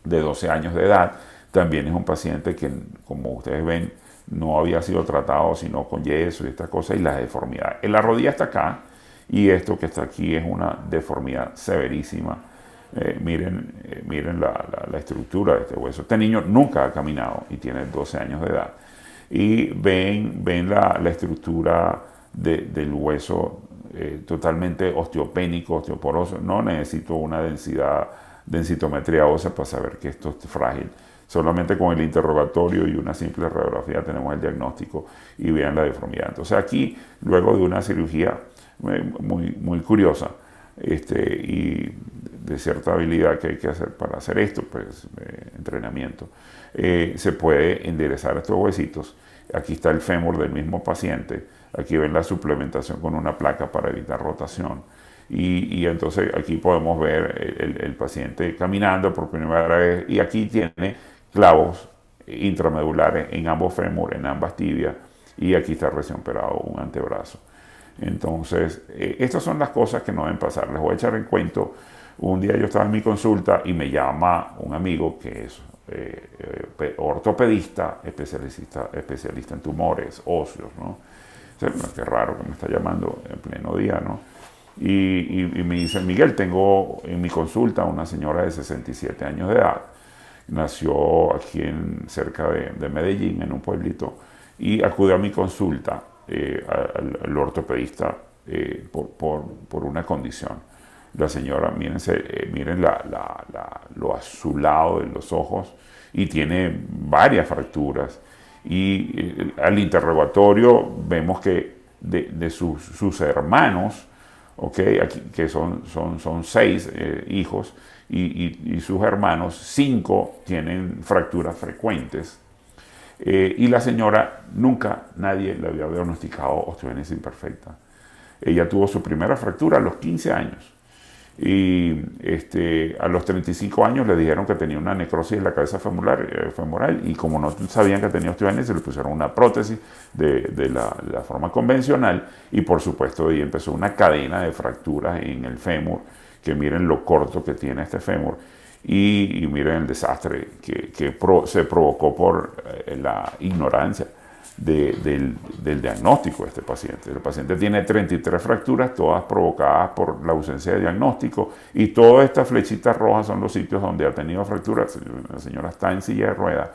C: de 12 años de edad. También es un paciente que, como ustedes ven, no había sido tratado sino con yeso y estas cosas, y las deformidades. En la rodilla está acá, y esto que está aquí es una deformidad severísima. Miren la estructura de este hueso. Este niño nunca ha caminado y tiene 12 años de edad. Y ven la estructura del hueso totalmente osteopénico, osteoporoso. No necesito una densitometría ósea para saber que esto es frágil. Solamente con el interrogatorio y una simple radiografía tenemos el diagnóstico y vean la deformidad. Entonces aquí, luego de una cirugía muy curiosa y de cierta habilidad que hay que hacer para hacer esto, pues entrenamiento, se puede enderezar estos huesitos. Aquí está el fémur del mismo paciente. Aquí ven la suplementación con una placa para evitar rotación. Y entonces aquí podemos ver el paciente caminando por primera vez, y aquí tiene clavos intramedulares en ambos fémur, en ambas tibias, y aquí está recién operado un antebrazo. Entonces, estas son las cosas que no deben pasar. Les voy a echar en cuento. Un día yo estaba en mi consulta y me llama un amigo que es ortopedista, especialista en tumores óseos, ¿no? Qué raro que me está llamando en pleno día, ¿no? Y me dice: Miguel, tengo en mi consulta una señora de 67 años de edad. Nació aquí cerca de Medellín, en un pueblito, y acude a mi consulta al ortopedista por una condición. La señora, miren lo azulado de los ojos, y tiene varias fracturas. Y al interrogatorio vemos que de sus hermanos, ¿okay? Aquí, que son 6 hijos, y sus hermanos, 5 tienen fracturas frecuentes. Y la señora nadie le había diagnosticado osteogénesis imperfecta. Ella tuvo su primera fractura a los 15 años. Y a los 35 años le dijeron que tenía una necrosis en la cabeza femoral, y como no sabían que tenía osteogénesis, le pusieron una prótesis de la forma convencional, y por supuesto de ahí empezó una cadena de fracturas en el fémur, que miren lo corto que tiene este fémur, y miren el desastre que se provocó por la ignorancia del diagnóstico de este paciente. El paciente tiene 33 fracturas, todas provocadas por la ausencia de diagnóstico, y todas estas flechitas rojas son los sitios donde ha tenido fracturas. La señora está en silla de ruedas,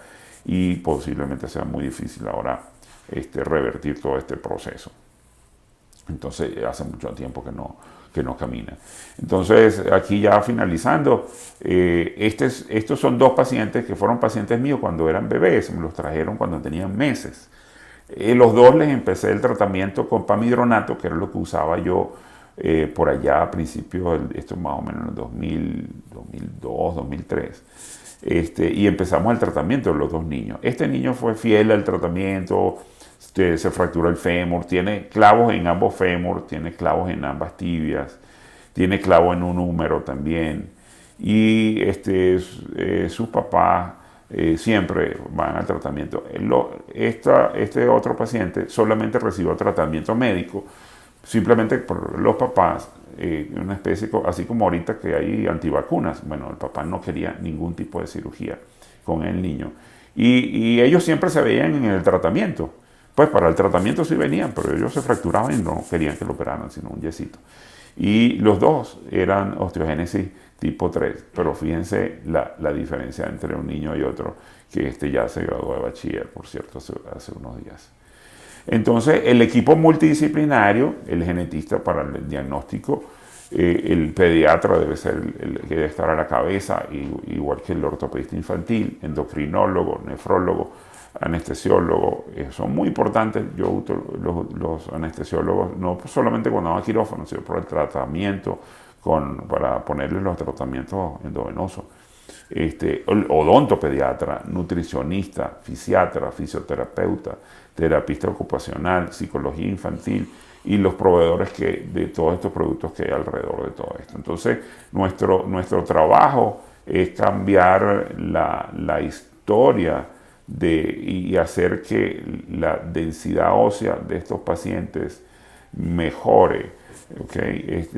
C: y posiblemente sea muy difícil ahora revertir todo este proceso. Entonces hace mucho tiempo que que no camina. Entonces, aquí ya finalizando, estos son dos pacientes que fueron pacientes míos cuando eran bebés, me los trajeron cuando tenían meses. Los dos les empecé el tratamiento con pamidronato, que era lo que usaba yo por allá a principios, esto más o menos en el 2002, 2003. Y empezamos el tratamiento de los dos niños. Este niño fue fiel al tratamiento, se fracturó el fémur, tiene clavos en ambos fémur, tiene clavos en ambas tibias, tiene clavo en un húmero también. Y sus papás siempre van al tratamiento. Este otro paciente solamente recibió tratamiento médico, simplemente por los papás, una especie, así como ahorita que hay antivacunas. Bueno, el papá no quería ningún tipo de cirugía con el niño. Y ellos siempre se veían en el tratamiento. Pues para el tratamiento sí venían, pero ellos se fracturaban y no querían que lo operaran, sino un yesito. Y los dos eran osteogénesis tipo 3, pero fíjense la diferencia entre un niño y otro, que ya se graduó de bachiller, por cierto, hace unos días. Entonces, el equipo multidisciplinario, el genetista para el diagnóstico, el pediatra debe ser el que debe estar a la cabeza, igual que el ortopedista infantil, endocrinólogo, nefrólogo, anestesiólogo, son muy importantes. Yo uso los anestesiólogos no solamente cuando van a quirófano, sino por el tratamiento, para ponerles los tratamientos endovenosos. Odontopediatra, nutricionista, fisiatra, fisioterapeuta, terapista ocupacional, psicología infantil y los proveedores de todos estos productos que hay alrededor de todo esto. Entonces, nuestro trabajo es cambiar la historia y hacer que la densidad ósea de estos pacientes mejore. Okay.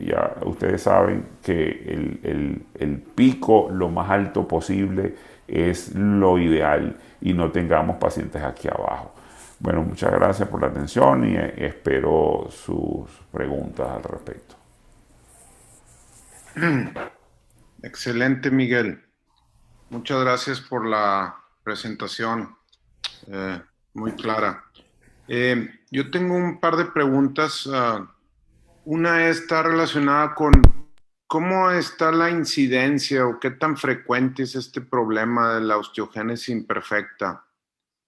C: Ya ustedes saben que el pico lo más alto posible es lo ideal y no tengamos pacientes aquí abajo. Bueno, muchas gracias por la atención y espero sus preguntas al respecto.
B: Excelente, Miguel. Muchas gracias por la presentación, muy clara. Yo tengo un par de preguntas. Una está relacionada con cómo está la incidencia o qué tan frecuente es este problema de la osteogénesis imperfecta.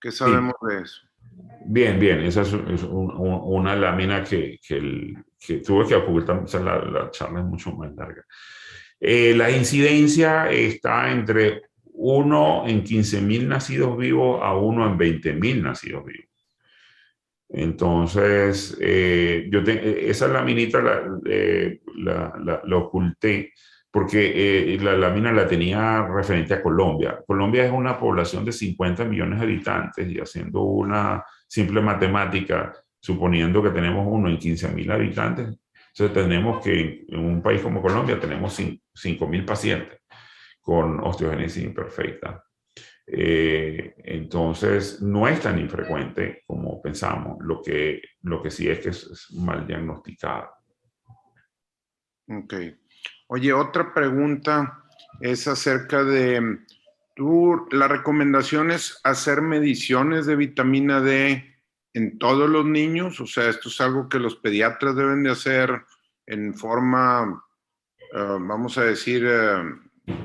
B: ¿Qué sabemos de eso?
C: Bien, esa es una lámina que tuve que ocultar, o sea, la charla es mucho más larga. La incidencia está entre 1 en 15.000 nacidos vivos a 1 en 20.000 nacidos vivos. Entonces, esa laminita la oculté porque la lámina la tenía referente a Colombia. Colombia es una población de 50 millones de habitantes y haciendo una simple matemática, suponiendo que tenemos 1 en 15.000 habitantes, entonces tenemos que en un país como Colombia tenemos 5.000 pacientes con osteogénesis imperfecta. Entonces no es tan infrecuente como pensamos, lo que sí es que es mal diagnosticada.
B: Ok. Oye, otra pregunta es acerca de, la recomendación es hacer mediciones de vitamina D en todos los niños. O sea, esto es algo que los pediatras deben de hacer en forma, vamos a decir,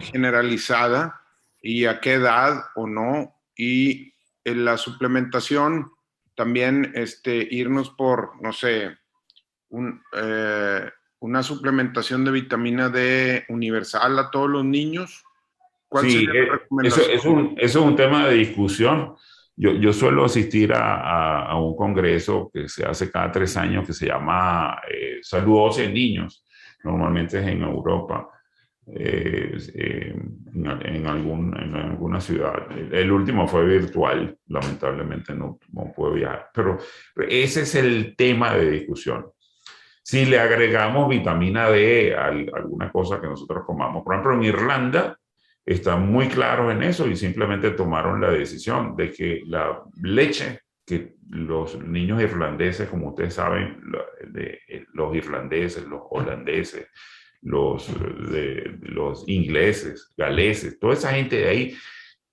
B: generalizada, y a qué edad o no. Y en la suplementación también irnos por, no sé, una suplementación de vitamina D universal a todos los niños. ¿Cuál
C: Sí,
B: sería la recomendación?
C: eso es un tema de discusión. Yo suelo asistir a un congreso que se hace cada 3 años que se llama Salud Ósea en Niños. Normalmente es en Europa, en alguna ciudad. El último fue virtual, lamentablemente no pude viajar. Pero ese es el tema de discusión. Si le agregamos vitamina D a alguna cosa que nosotros comamos, por ejemplo, en Irlanda están muy claros en eso y simplemente tomaron la decisión de que la leche que los niños irlandeses, como ustedes saben, los irlandeses, los holandeses, los ingleses, galeses, toda esa gente de ahí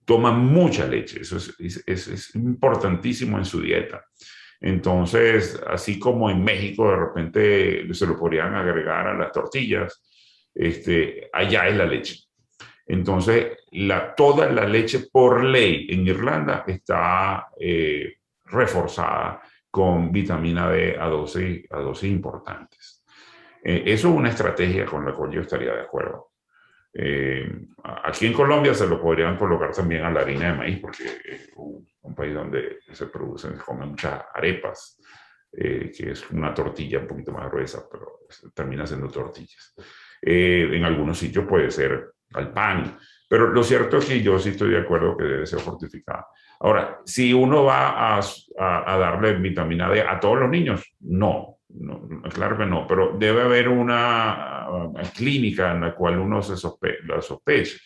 C: toma mucha leche. Eso es importantísimo en su dieta. Entonces, así como en México de repente se lo podrían agregar a las tortillas, allá es la leche. Entonces, toda la leche por ley en Irlanda está reforzada con vitamina D a dosis importantes. Eso es una estrategia con la cual yo estaría de acuerdo. Aquí en Colombia se lo podrían colocar también a la harina de maíz, porque es un país donde se comen muchas arepas, que es una tortilla un poquito más gruesa, pero termina siendo tortillas. En algunos sitios puede ser al pan, pero lo cierto es que yo sí estoy de acuerdo que debe ser fortificada. Ahora, si uno va a darle vitamina D a todos los niños, no, claro que no, pero debe haber una clínica en la cual uno la sospeche.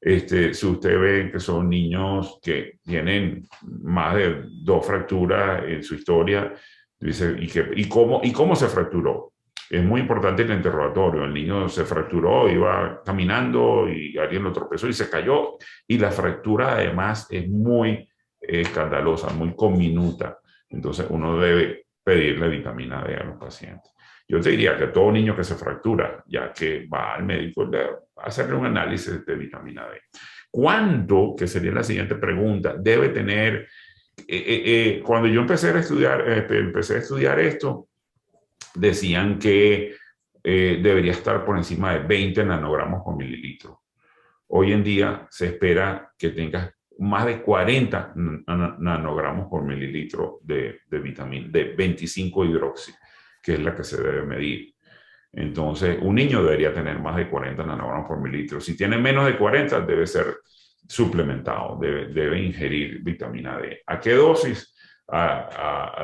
C: Si usted ve que son niños que tienen más de 2 fracturas en su historia, dice, ¿y cómo se fracturó? Es muy importante el interrogatorio. El niño se fracturó, iba caminando y alguien lo tropezó y se cayó. Y la fractura además es muy escandalosa, muy comminuta. Entonces uno debe pedirle vitamina D a los pacientes. Yo te diría que todo niño que se fractura, ya que va al médico, debe hacerle un análisis de vitamina D. ¿Cuánto, que sería la siguiente pregunta, debe tener? Cuando yo empecé a estudiar esto, decían que debería estar por encima de 20 nanogramos por mililitro. Hoy en día se espera que tengas más de 40 nanogramos por mililitro de vitamina, de 25-hidroxi, que es la que se debe medir. Entonces, un niño debería tener más de 40 nanogramos por mililitro. Si tiene menos de 40, debe ser suplementado, debe ingerir vitamina D. ¿A qué dosis?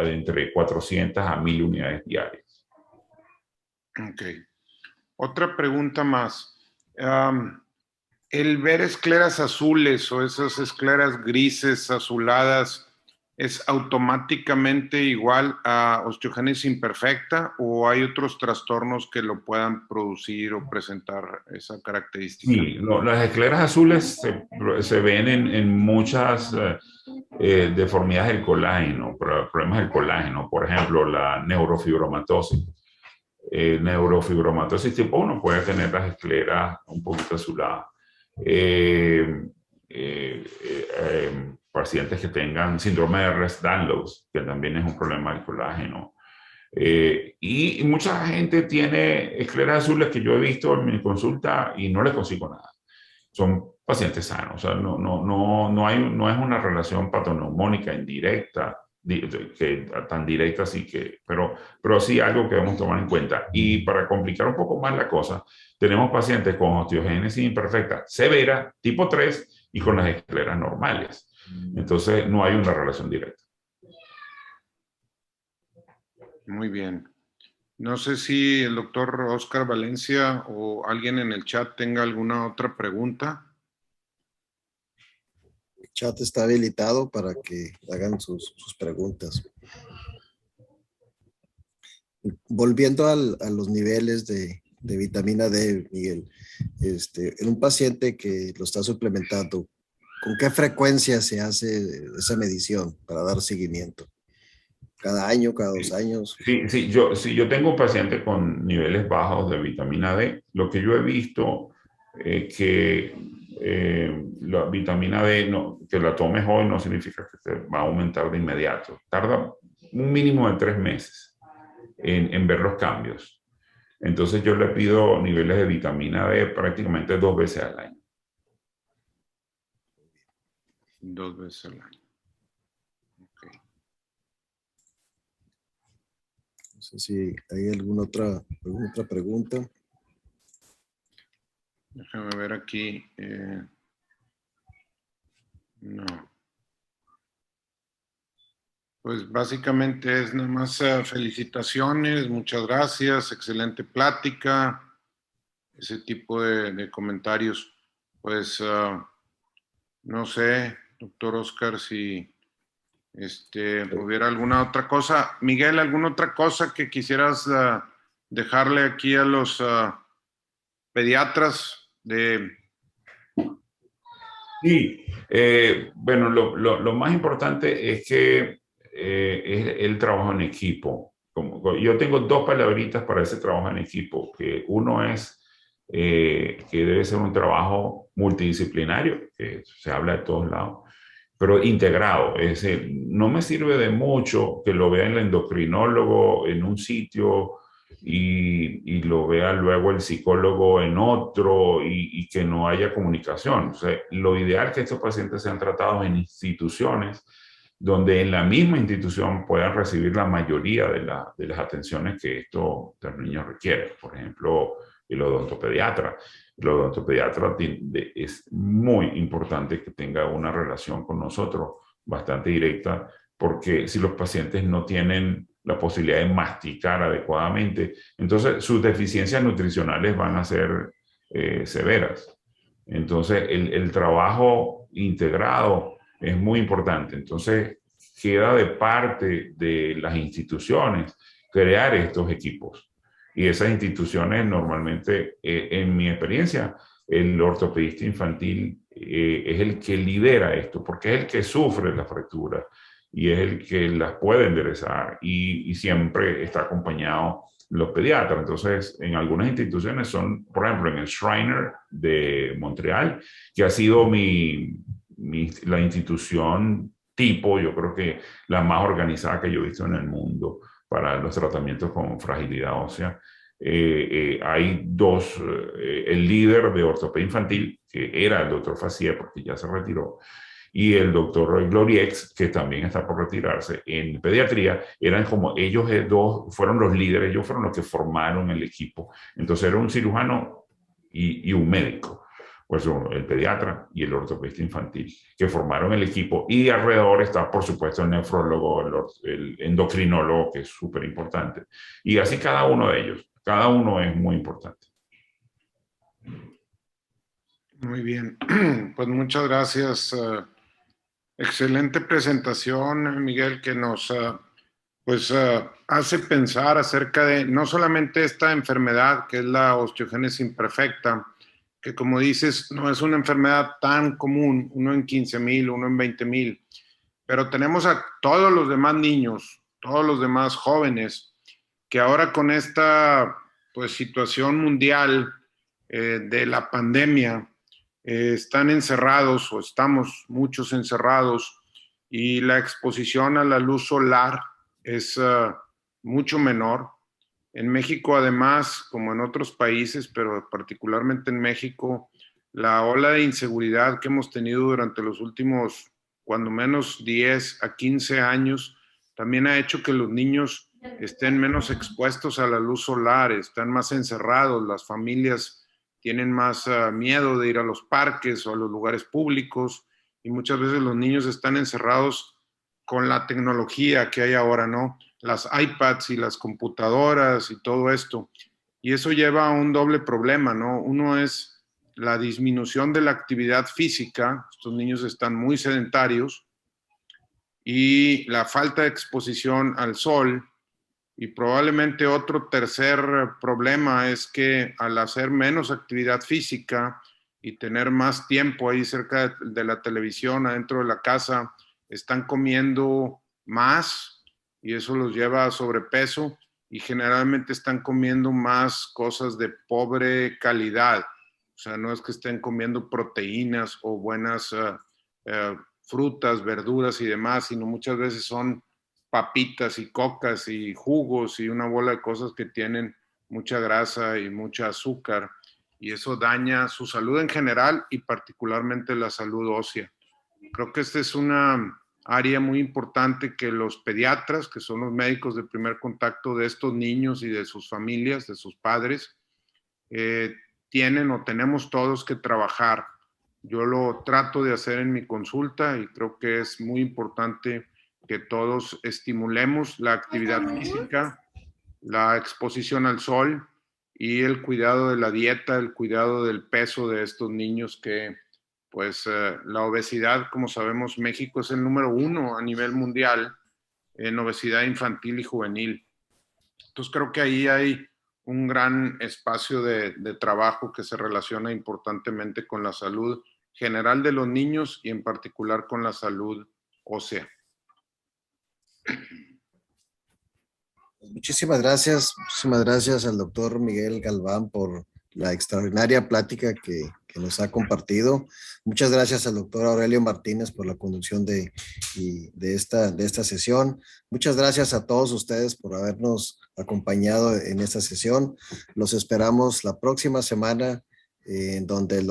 C: Entre 400 a 1000 unidades diarias.
B: Ok. Otra pregunta más. El ver escleras azules o esas escleras grises, azuladas, ¿es automáticamente igual a osteogénesis imperfecta o hay otros trastornos que lo puedan producir o presentar esa característica?
C: Sí, las escleras azules se ven en muchas deformidades del colágeno, problemas del colágeno, por ejemplo, la neurofibromatosis. Neurofibromatosis tipo 1 puede tener las escleras un poquito azuladas. Pacientes que tengan síndrome de Ehlers-Danlos, que también es un problema del colágeno. Y mucha gente tiene escleras azules que yo he visto en mi consulta y no les consigo nada. Son pacientes sanos, o sea, no es una relación patoneumónica indirecta, tan directa, así que, pero sí algo que debemos tomar en cuenta. Y para complicar un poco más la cosa, tenemos pacientes con osteogénesis imperfecta severa, tipo 3, y con las escleras normales. Entonces, no hay una relación directa.
B: Muy bien. No sé si el doctor Oscar Valencia o alguien en el chat tenga alguna otra pregunta.
A: El chat está habilitado para que hagan sus preguntas. Volviendo a los niveles de vitamina D, Miguel, en un paciente que lo está suplementando, ¿con qué frecuencia se hace esa medición para dar seguimiento? ¿Cada año, cada 2 años?
C: Sí, si yo tengo un paciente con niveles bajos de vitamina D, lo que yo he visto que la vitamina D, que la tomes hoy no significa que te va a aumentar de inmediato. Tarda un mínimo de 3 meses en ver los cambios. Entonces yo le pido niveles de vitamina D prácticamente 2 veces al año.
B: 2 veces al año. Okay.
A: No sé si hay alguna otra pregunta.
B: Déjame ver aquí. No. Pues básicamente es nada más felicitaciones, muchas gracias, excelente plática, ese tipo de comentarios. Pues no sé, doctor Oscar, si hubiera alguna otra cosa. Miguel, ¿alguna otra cosa que quisieras dejarle aquí a los pediatras de...
C: Sí, bueno, lo más importante es que es el trabajo en equipo. Yo tengo dos palabritas para ese trabajo en equipo, que uno es que debe ser un trabajo multidisciplinario, que se habla de todos lados, pero integrado. Es decir, no me sirve de mucho que lo vea el endocrinólogo en un sitio y lo vea luego el psicólogo en otro y que no haya comunicación. O sea, lo ideal es que estos pacientes sean tratados en instituciones donde en la misma institución puedan recibir la mayoría de las atenciones que estos niños requieren. Por ejemplo, el odontopediatra. El odontopediatra es muy importante que tenga una relación con nosotros bastante directa, porque si los pacientes no tienen la posibilidad de masticar adecuadamente, entonces sus deficiencias nutricionales van a ser severas. Entonces, el trabajo integrado es muy importante. Entonces, queda de parte de las instituciones crear estos equipos. Y esas instituciones normalmente, en mi experiencia, el ortopedista infantil es el que lidera esto, porque es el que sufre la fractura y es el que las puede enderezar y siempre está acompañado los pediatras. Entonces, en algunas instituciones son, por ejemplo, en el Shriner de Montreal, que ha sido la institución tipo, yo creo que la más organizada que yo he visto en el mundo para los tratamientos con fragilidad ósea. Hay dos, el líder de ortopedia infantil, que era el doctor Facier, porque ya se retiró, y el doctor Gloriex, que también está por retirarse en pediatría, eran como ellos dos fueron los líderes, ellos fueron los que formaron el equipo. Entonces era un cirujano y un médico, pues el pediatra y el ortopedista infantil, que formaron el equipo, y alrededor está, por supuesto, el nefrólogo, el endocrinólogo, que es súper importante. Y así cada uno de ellos, cada uno es muy importante.
B: Muy bien, pues muchas gracias. Excelente presentación, Miguel, que nos hace pensar acerca de no solamente esta enfermedad que es la osteogénesis imperfecta, que como dices no es una enfermedad tan común, uno en 15,000, uno en 20,000, pero tenemos a todos los demás niños, todos los demás jóvenes, que ahora con esta pues situación mundial de la pandemia, están encerrados o estamos muchos encerrados y la exposición a la luz solar es mucho menor. En México, además, como en otros países, pero particularmente en México, la ola de inseguridad que hemos tenido durante los últimos, cuando menos 10 a 15 años, también ha hecho que los niños estén menos expuestos a la luz solar, están más encerrados, las familias tienen más miedo de ir a los parques o a los lugares públicos y muchas veces los niños están encerrados con la tecnología que hay ahora, ¿no? Las iPads y las computadoras y todo esto. Y eso lleva a un doble problema, ¿no? Uno es la disminución de la actividad física, estos niños están muy sedentarios, y la falta de exposición al sol. Y probablemente otro tercer problema es que al hacer menos actividad física y tener más tiempo ahí cerca de la televisión, adentro de la casa, están comiendo más y eso los lleva a sobrepeso y generalmente están comiendo más cosas de pobre calidad. O sea, no es que estén comiendo proteínas o buenas frutas, verduras y demás, sino muchas veces son papitas y cocas y jugos y una bola de cosas que tienen mucha grasa y mucha azúcar, y eso daña su salud en general y particularmente la salud ósea. Creo que esta es una área muy importante que los pediatras, que son los médicos de primer contacto de estos niños y de sus familias, de sus padres, tienen o tenemos todos que trabajar. Yo lo trato de hacer en mi consulta y creo que es muy importante que todos estimulemos la actividad física, la exposición al sol y el cuidado de la dieta, el cuidado del peso de estos niños que, pues, la obesidad, como sabemos, México es el número 1 a nivel mundial en obesidad infantil y juvenil. Entonces creo que ahí hay un gran espacio de trabajo que se relaciona importantemente con la salud general de los niños y en particular con la salud ósea.
A: Muchísimas gracias al doctor Miguel Galván por la extraordinaria plática que nos ha compartido. Muchas gracias al doctor Aurelio Martínez por la conducción de esta sesión. Muchas gracias a todos ustedes por habernos acompañado en esta sesión. Los esperamos la próxima semana, en donde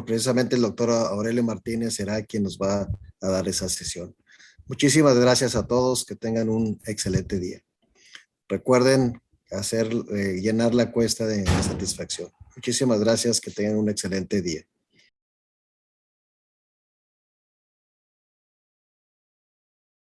A: precisamente el doctor Aurelio Martínez será quien nos va a dar esa sesión. Muchísimas gracias a todos, que tengan un excelente día. Recuerden llenar la encuesta de satisfacción. Muchísimas gracias, que tengan un excelente día.